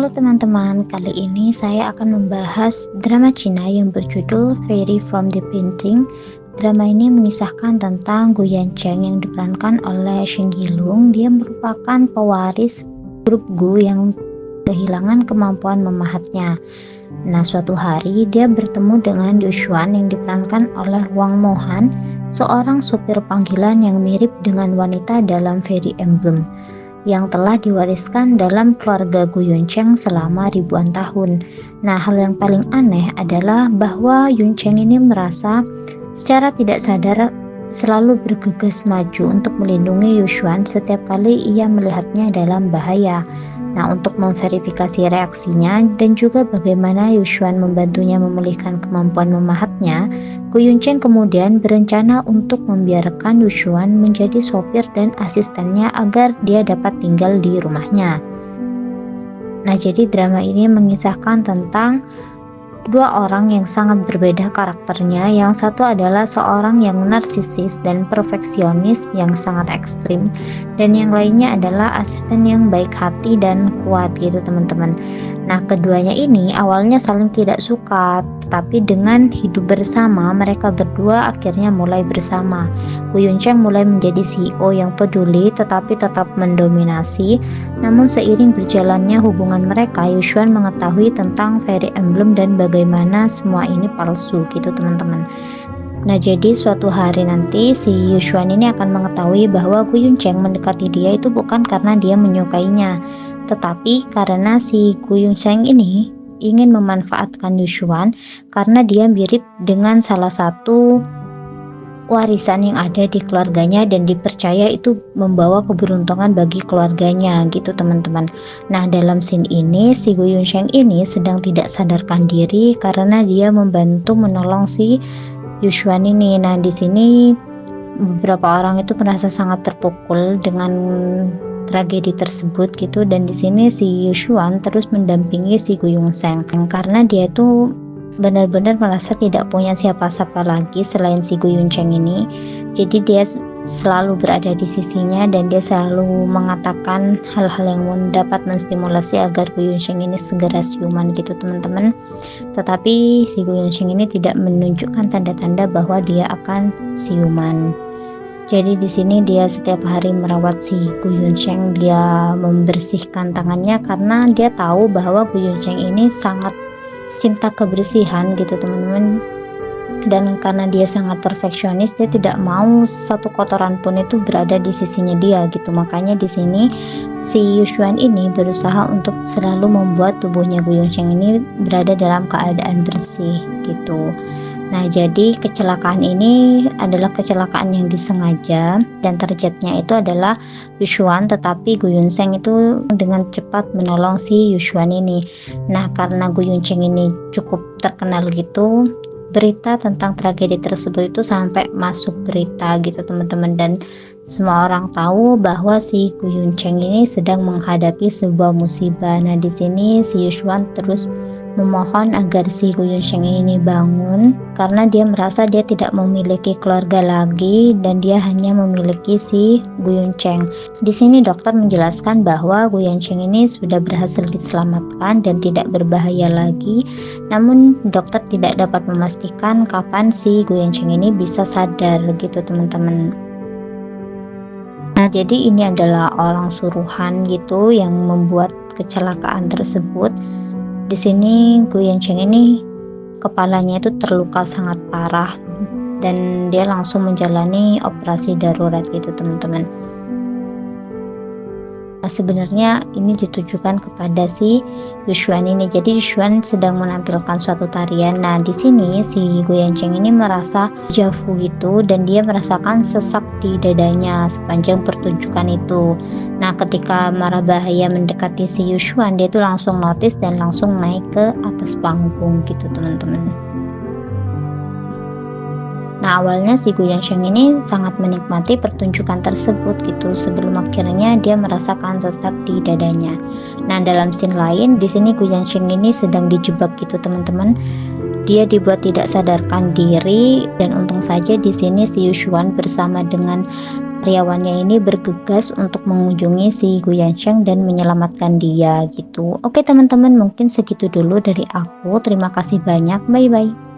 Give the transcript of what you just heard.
Halo teman-teman, kali ini saya akan membahas drama Cina yang berjudul Fairy from the Painting. Drama ini mengisahkan tentang Gu Yancheng yang diperankan oleh Shen Yilong. Dia merupakan pewaris grup Gu yang kehilangan kemampuan memahatnya. Nah, suatu hari dia bertemu dengan Yu Xuan yang diperankan oleh Wang Mohan, seorang supir panggilan yang mirip dengan wanita dalam Fairy Emblem yang telah diwariskan dalam keluarga Gu Yancheng selama ribuan tahun. Nah, hal yang paling aneh adalah bahwa Yancheng ini merasa secara tidak sadar selalu bergegas maju untuk melindungi Yu Xuan setiap kali ia melihatnya dalam bahaya. Nah, untuk memverifikasi reaksinya dan juga bagaimana Yu Xuan membantunya memulihkan kemampuan memahatnya, Gu Yancheng kemudian berencana untuk membiarkan Yu Xuan menjadi sopir dan asistennya agar dia dapat tinggal di rumahnya. Nah, jadi drama ini mengisahkan tentang dua orang yang sangat berbeda karakternya. Yang satu adalah seorang yang narsisis dan perfeksionis yang sangat ekstrim, dan yang lainnya adalah asisten yang baik hati dan kuat gitu teman-teman. Nah, keduanya ini awalnya saling tidak suka, tetapi dengan hidup bersama mereka berdua akhirnya mulai bersama. Gu Yancheng mulai menjadi CEO yang peduli tetapi tetap mendominasi. Namun seiring berjalannya hubungan mereka, Yu Xuan mengetahui tentang Fairy Emblem dan bagaimana semua ini palsu gitu teman-teman. Nah, jadi suatu hari nanti si Yu Xuan ini akan mengetahui bahwa Gu Yancheng mendekati dia itu bukan karena dia menyukainya, tetapi karena si Gu Yancheng ini ingin memanfaatkan Yu Xuan karena dia mirip dengan salah satu warisan yang ada di keluarganya dan dipercaya itu membawa keberuntungan bagi keluarganya gitu teman-teman. Nah, dalam scene ini si Gu Yancheng ini sedang tidak sadarkan diri karena dia membantu menolong si Yu Xuan ini. Nah, di sini beberapa orang itu merasa sangat terpukul dengan tragedi tersebut gitu, dan di sini si Yu Xuan terus mendampingi si Gu Yancheng karena dia itu benar-benar merasa tidak punya siapa-siapa lagi selain si Gu Yancheng ini. Jadi dia selalu berada di sisinya dan dia selalu mengatakan hal-hal yang dapat menstimulasi agar Gu Yancheng ini segera siuman gitu teman-teman. Tetapi si Gu Yancheng ini tidak menunjukkan tanda-tanda bahwa dia akan siuman. Jadi di sini dia setiap hari merawat si Gu Yancheng, dia membersihkan tangannya karena dia tahu bahwa Gu Yancheng ini sangat cinta kebersihan gitu teman-teman, dan karena dia sangat perfeksionis, dia tidak mau satu kotoran pun itu berada di sisinya dia gitu. Makanya di sini si Yu Xuan ini berusaha untuk selalu membuat tubuhnya Gu Yancheng ini berada dalam keadaan bersih gitu. Nah, jadi kecelakaan ini adalah kecelakaan yang disengaja dan targetnya itu adalah Yu Xuan, tetapi Gu Yancheng itu dengan cepat menolong si Yu Xuan ini. Nah, karena Gu Yancheng ini cukup terkenal gitu, berita tentang tragedi tersebut itu sampai masuk berita gitu teman-teman, dan semua orang tahu bahwa si Gu Yancheng ini sedang menghadapi sebuah musibah. Nah, di sini si Yu Xuan terus memohon agar si Gu Yancheng ini bangun karena dia merasa dia tidak memiliki keluarga lagi dan dia hanya memiliki si Gu Yancheng. Di sini dokter menjelaskan bahwa Gu Yancheng ini sudah berhasil diselamatkan dan tidak berbahaya lagi. Namun dokter tidak dapat memastikan kapan si Gu Yancheng ini bisa sadar gitu teman-teman. Nah, jadi ini adalah orang suruhan gitu yang membuat kecelakaan tersebut. Di sini Gu Yancheng ini kepalanya itu terluka sangat parah dan dia langsung menjalani operasi darurat gitu teman-teman. Nah, sebenarnya ini ditujukan kepada si Yu Xuan ini. Jadi Yu Xuan sedang menampilkan suatu tarian. Nah, di sini si Gu Yancheng ini merasa jafu gitu dan dia merasakan sesak di dadanya sepanjang pertunjukan itu. Nah, ketika mara bahaya mendekati si Yu Xuan, dia itu langsung notice dan langsung naik ke atas panggung gitu teman-teman. Nah, awalnya si Gu Yancheng ini sangat menikmati pertunjukan tersebut gitu sebelum akhirnya dia merasakan sesak di dadanya. Nah, dalam scene lain di sini Gu Yancheng ini sedang dijebak gitu teman-teman. Dia dibuat tidak sadarkan diri dan untung saja di sini si Yu Xuan bersama dengan karyawannya ini bergegas untuk mengunjungi si Gu Yansheng dan menyelamatkan dia gitu. Oke teman-teman, mungkin segitu dulu dari aku. Terima kasih banyak. Bye bye.